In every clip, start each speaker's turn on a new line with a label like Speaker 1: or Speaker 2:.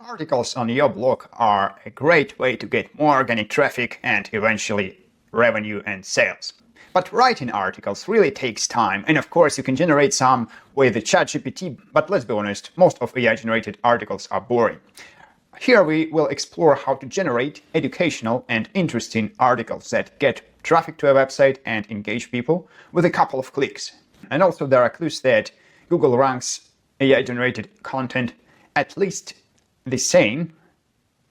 Speaker 1: Articles on your blog are a great way to get more organic traffic and eventually revenue and sales. But writing articles really takes time, and of course you can generate some with the ChatGPT, but let's be honest, most of AI-generated articles are boring. Here we will explore how to generate educational and interesting articles that get traffic to a website and engage people with a couple of clicks. And also there are clues that Google ranks AI-generated content at least the same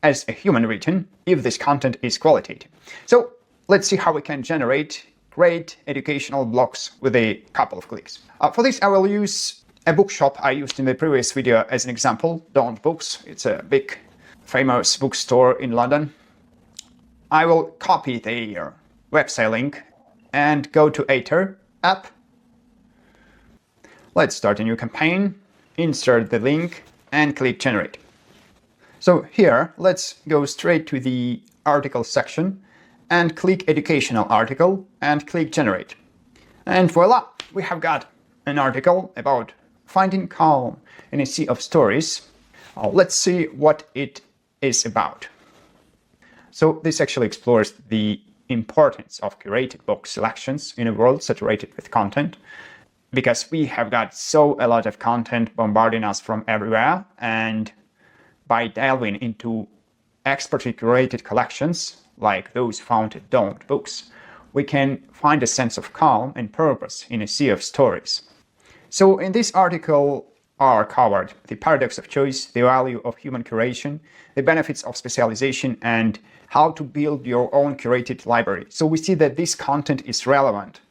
Speaker 1: as a human written if this content is qualitative. So let's see how we can generate great educational blogs with a couple of clicks. For this I will use a bookshop I used in the previous video as an example, Don't Books. It's a big famous bookstore in London. I will copy their website link and go to Aiter app. Let's start a new campaign, insert the link and click generate. So here, let's go straight to the article section and click educational article and click generate. And voila, we have got an article about finding calm in a sea of stories. Let's see what it is about. So this actually explores the importance of curated book selections in a world saturated with content, because we have got a lot of content bombarding us from everywhere, and by delving into expertly curated collections, like those found at Don't Books, we can find a sense of calm and purpose in a sea of stories. So in this article are covered the paradox of choice, the value of human curation, the benefits of specialization, and how to build your own curated library. So we see that this content is relevant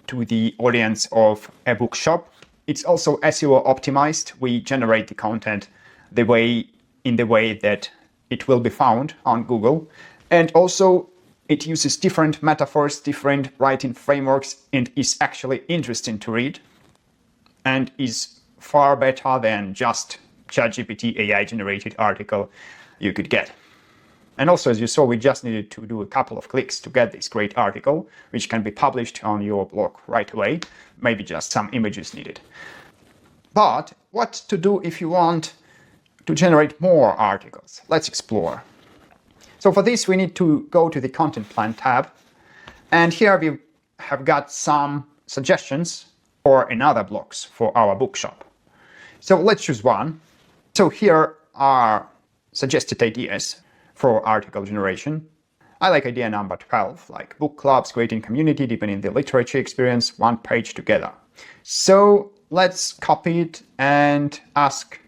Speaker 1: to the audience of a bookshop. It's also SEO optimized. We generate the content in the way that it will be found on Google. And also it uses different metaphors, different writing frameworks, and is actually interesting to read and is far better than just ChatGPT AI generated article you could get. And also, as you saw, we just needed to do a couple of clicks to get this great article, which can be published on your blog right away, maybe just some images needed. But what to do if you want to generate more articles? Let's explore. So for this, we need to go to the Content Plan tab. And here we have got some suggestions for another blogs for our bookshop. So let's choose one. So here are suggested ideas for article generation. I like idea number 12, like book clubs, creating community, deepening the literature experience, one page together. So let's copy it and ask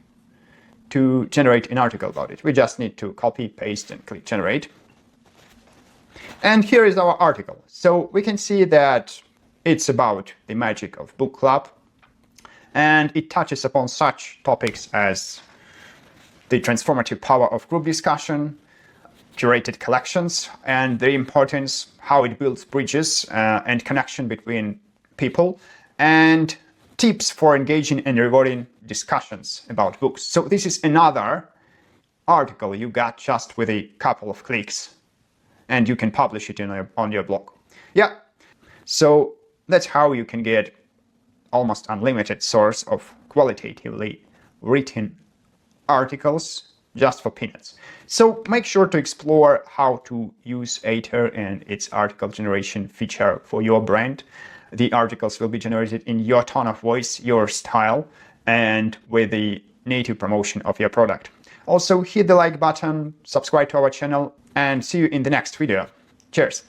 Speaker 1: to generate an article about it. We just need to copy, paste, and click generate. And here is our article. So we can see that it's about the magic of book club, and it touches upon such topics as the transformative power of group discussion, curated collections, and the importance, how it builds bridges and connection between people, and tips for engaging and rewarding discussions about books. So this is another article you got just with a couple of clicks, and you can publish it on your blog. Yeah, so that's how you can get almost unlimited source of qualitatively written articles just for peanuts. So make sure to explore how to use Aiter and its article generation feature for your brand. The articles will be generated in your tone of voice, your style, and with the native promotion of your product. Also, hit the like button, subscribe to our channel, and see you in the next video. Cheers!